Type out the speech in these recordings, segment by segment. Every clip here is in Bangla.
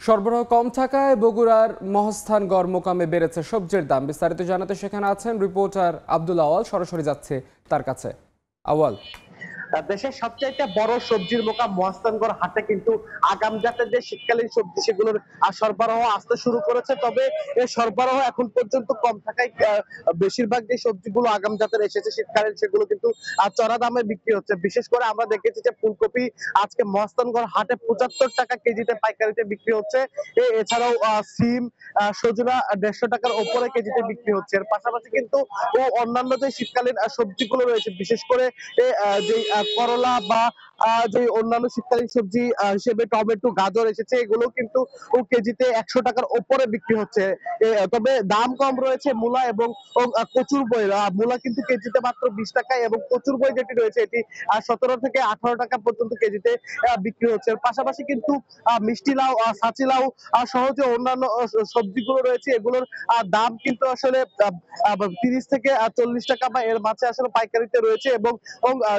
সরবরাহ কম থাকায় বগুড়ার মহাস্থানগড় মোকামে বেড়েছে সবজির দাম। বিস্তারিত জানাতে সেখানে আছেন রিপোর্টার আব্দুল আওয়াল। সরাসরি যাচ্ছে তার কাছে। আওয়াল, দেশের সবচাইতে বড় সবজির মোকাম মহাস্থানগড় হাটে কিন্তু আগাম জাতের যে শীতকালীন সবজি সেগুলোর সরবরাহ আসতে শুরু করেছে। তবে এই সরবরাহ এখন পর্যন্ত কম থাকায় বেশিরভাগ যে সবজিগুলো আগাম জাতের এসেছে শীতকালীন সেগুলো কিন্তু চড়া দামে বিক্রি হচ্ছে। বিশেষ করে আমরা দেখেছি যে ফুলকপি আজকে মহাস্থানগড় হাটে ৭৫ টাকা কেজিতে পাইকারিতে বিক্রি হচ্ছে। এছাড়াও সিম, সজনা ১৫০ টাকার উপরে কেজিতে বিক্রি হচ্ছে। এর পাশাপাশি কিন্তু অন্যান্য যে শীতকালীন সবজিগুলো রয়েছে, বিশেষ করে যে করলা বা যে অন্যান্য শীতকালীন সবজি হিসেবে টমেটো, গাজর এসেছে, এগুলো কিন্তু কেজিতে ১০০ টাকার উপরে বিক্রি হচ্ছে। তবে দাম কম রয়েছে মূলা এবং কচুর বই। মূলা কিন্তু কেজিতে মাত্র ২০ টাকায় এবং কচুর বই যেটি রয়েছে এটি ১৭ থেকে ১৮ টাকা পর্যন্ত কেজিতে বিক্রি হচ্ছে। এর পাশাপাশি কিন্তু মিষ্টি লাউ, সাচি লাউ সহ যে অন্যান্য সবজিগুলো রয়েছে এগুলোর দাম কিন্তু আসলে ৩০ থেকে ৪০ টাকা বা এর মাঝে আসলে পাইকারিতে রয়েছে। এবং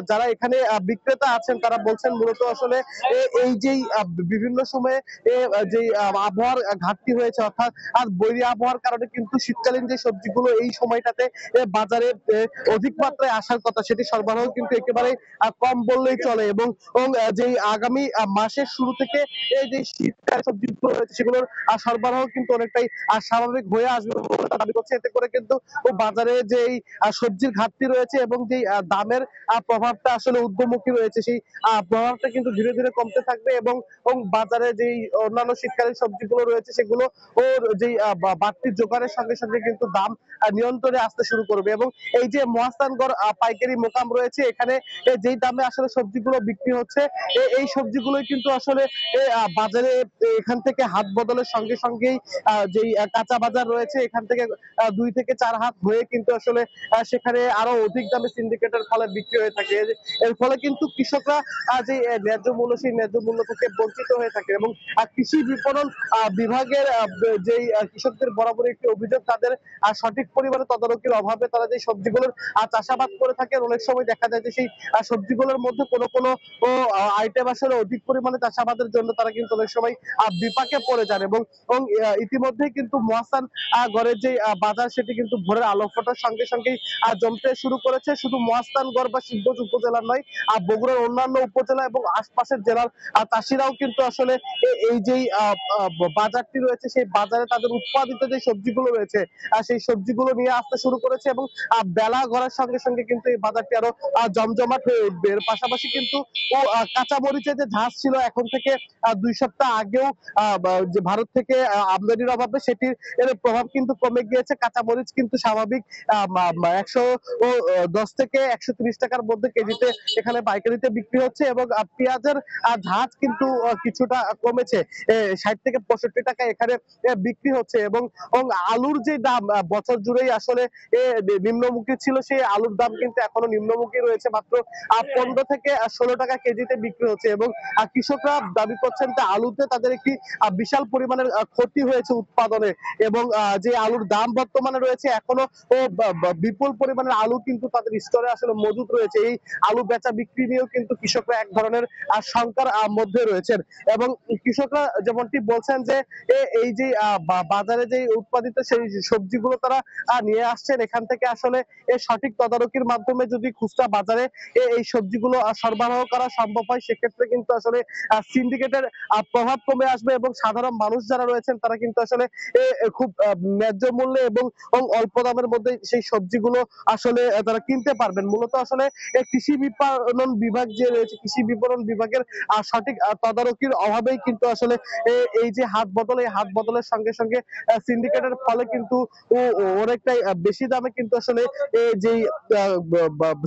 যারা এখানে বিক্রেতা আছেন তারা বলছেন মূলত আসলে এই যে বিভিন্ন সময়ে যে আবহাওয়ার ঘাটতি হয়েছে, অর্থাৎ বৈরী আবহাওয়ার কারণে কিন্তু শীতকালীন যে সবজিগুলো এই সময়টাতে বাজারে অধিক মাত্রায় আসার কথা সেটি সরবরাহ কিন্তু একেবারে কম বললেই চলে। এবং যে আগামী মাসের শুরু থেকে এই যে শীতকালীন সবজিগুলো রয়েছে সেগুলোর সরবরাহ কিন্তু অনেকটাই স্বাভাবিক হয়ে আসবে বলে দাবি করছে। এতে করে কিন্তু বাজারে যে সবজির ঘাটতি রয়েছে এবং যে দামের প্রভাবটা আসলে ঊর্ধ্বমুখী রয়েছে সেই প্রভাবটা কিন্তু ধীরে ধীরে কমতে থাকবে। এবং বাজারে যেই অন্যান্য শীতকালীন সবজিগুলো রয়েছে সেগুলো ওর যেই বাড়তি জোগানের সঙ্গে সঙ্গে কিন্তু দাম নিয়ন্ত্রণে আসতে শুরু করবে। এবং এই যে মহাস্থানগড় পাইকারি মোকাম রয়েছে এখানে যেই দামে আসলে সবজিগুলো বিক্রি হচ্ছে এই সবজিগুলোই কিন্তু আসলে বাজারে এখান থেকে হাত বদলের সঙ্গে সঙ্গেই যেই কাঁচা বাজার রয়েছে এখান থেকে ২ থেকে ৪ হাত হয়ে কিন্তু আসলে সেখানে আরো অধিক দামে সিন্ডিকেটের ফলে বিক্রি হয়ে থাকে। এর ফলে কিন্তু কৃষকরা যে ন্যায্য মূল্য সেই ন্যায্য মূল্য থেকে বঞ্চিত হয়ে থাকে। এবং কৃষি বিপণন বিভাগের যেই কৃষকদের বরাবর একটি অভিযোগ, তাদের সঠিক পরিমাণে তদারকির অভাবে তারা যে সবজিগুলোর চাষাবাদ করে থাকেন অনেক সময় দেখা যায় যে সেই সবজিগুলোর মধ্যে কোনো কোনো আইটেম আসলে অধিক পরিমাণে চাষাবাদের জন্য তারা কিন্তু অনেক সময় বিপাকে পড়ে যান। এবং ইতিমধ্যেই কিন্তু মহাস্থান গড়ের যে বাজার সেটি কিন্তু ভোরের আলো ফোটার সঙ্গে সঙ্গেই জমতে শুরু করেছে। শুধু মহাস্থানগড় বা শিবগঞ্জ উপজেলার নয়, বগুড়ার অন্যান্য উপজেলা এবং আশপাশের জেলার চাষিরাও কিন্তু আসলে এই যে বাজারটি রয়েছে সেই বাজারে তাদের উৎপাদিত যে সবজিগুলো রয়েছে সেই সবজিগুলো নিয়ে আসতে শুরু করেছে। এবং বেলা গড়ার সঙ্গে সঙ্গে কিন্তু এই বাজারটি আরো জমজমাট হয়ে উঠবে। এর পাশাপাশি কিন্তু কাঁচা মরিচের যে ঝাঁজ ছিল এখন থেকে ২ সপ্তাহ আগেও যে ভারত থেকে আমদানির অভাবে সেটির এর প্রভাব কিন্তু কমে গিয়েছে। কাঁচা মরিচ কিন্তু স্বাভাবিক ১১০ থেকে ১৩০ টাকার মধ্যে কেজিতে এখানে পাইকারিতে বিক্রি হচ্ছে। এবং পেঁয়াজের ঝাঁজ কিন্তু কিছুটা কমেছে, ৬০ থেকে ৬৫ টাকা এখানে বিক্রি হচ্ছে। এবং আলুর যে দাম বছর জুড়েই আসলে নিম্নমুখী ছিল, সেই আলুর দাম কিন্তু এখনো নিম্নমুখী রয়েছে, মাত্র ১৫ থেকে ১৬ টাকা কেজিতে বিক্রি হচ্ছে। এবং কৃষকরা দাবি করছেন যে আলুতে তাদের একটি বিশাল পরিমাণের ক্ষতি হয়েছে উৎপাদনে। এবং যে আলুর দাম বর্তমানে রয়েছে এখনো বিপুল পরিমাণের আলু কিন্তু তাদের স্টোরে আসলে মজুদ রয়েছে। এই আলু বেচা বিক্রি নিয়েও কিন্তু কৃষকরা এক ধরনের শঙ্কার মধ্যে রয়েছেন। এবং কৃষকরা যেমনটি বলছেন যে এই যে বাজারে যে উৎপাদিত সেই সবজিগুলো তারা নিয়ে আসছেন এখান থেকে আসলে সঠিক তদারকির মাধ্যমে যদি খুচরা বাজারে এই সবজিগুলো সরবরাহ করা সম্ভব হয় সেক্ষেত্রে কিন্তু আসলে সিন্ডিকেটের প্রভাব কমে আসবে এবং সাধারণ মানুষ যারা রয়েছেন তারা কিন্তু আসলে খুব ন্যায্য মূল্যে এবং অল্প দামের মধ্যে সেই সবজিগুলো আসলে তারা কিনতে পারবেন। মূলত আসলে কৃষি বিপণন বিভাগ যে রয়েছে, কৃষি বিপণন বিভাগের সঠিক তদারকির অভাবেই কিন্তু আসলে এই যে হাত বদল, এই হাত বদলের সঙ্গে সঙ্গে সিন্ডিকেটের ফলে কিন্তু অনেকটাই বেশি দামে কিন্তু আসলে যেই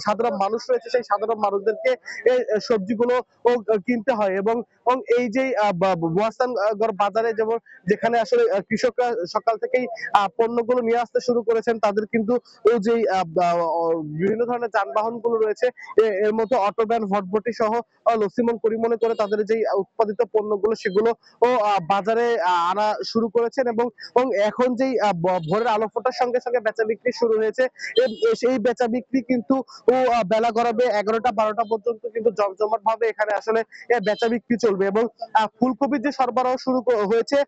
সাধারণ মানুষ রয়েছে সেই সাধারণ মানুষদেরকে এই সবজিগুলো কিনতে হয়। এবং এই যে মহাস্থানগড় বাজারে যেমন যেখানে আসলে কৃষকরা সকাল থেকেই পণ্যগুলো নিয়ে আসতে শুরু করেছেন, তাদের কিন্তু যে বিভিন্ন ধরনের যানবাহন গুলো রয়েছে এর মধ্যে অটোব্যান, ভটভটি সহ লসিমন করিমনে করে তাদের যে উৎপাদিত পণ্যগুলো সেগুলো বাজারে আনা শুরু করেছেন এবং এখন যেই ভোরের আলো ফোটার সঙ্গে সঙ্গে বেচা বিক্রি শুরু হয়েছে, সেই বেচা বিক্রি কিন্তু বেলা গড়াবে 11টা 12টা পর্যন্ত কিন্তু জমজমাট ভাবে এখানে আসলে বেচা বিক্রি চলবে এবং ফুলকপির যে সরবরাহ শুরু হয়েছে,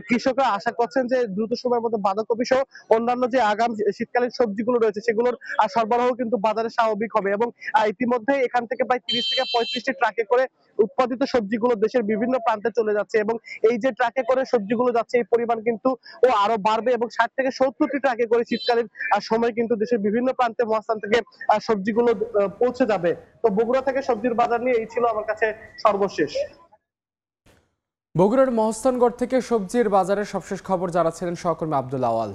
কৃষকরা আশা করছেন যে দ্রুত সময়ের মধ্যে বাঁধাকপি সহ অন্যান্য যে আগাম শীতকালীন সবজিগুলো রয়েছে সেগুলোর সরবরাহ কিন্তু বাজারে স্বাভাবিক হবে এবং ইতিমধ্যে এখান থেকে প্রায় 30 থেকে 35টি ট্রাকে করে উৎপাদিত সবজিগুলো দেশের বিভিন্ন প্রান্তে চলে যাচ্ছে এবং এই যে ট্রাকে করে সবজিগুলো যাচ্ছে এই পরিমাণ কিন্তু আরো বাড়বে এবং 60 থেকে 70টি ট্রাকে করে শীতকালীন সময় কিন্তু দেশের বিভিন্ন প্রান্তে মহাস্থান থেকে সবজিগুলো পৌঁছে যাবে। তো বগুড়া থেকে সবজির বাজার নিয়ে এই ছিল আমার কাছে সর্বশেষ। বগুড়ার মহস্থানগড় থেকে সবজির বাজারের সবশেষ খবর জানাচ্ছিলেন সহকর্মী আব্দুল আওয়াল।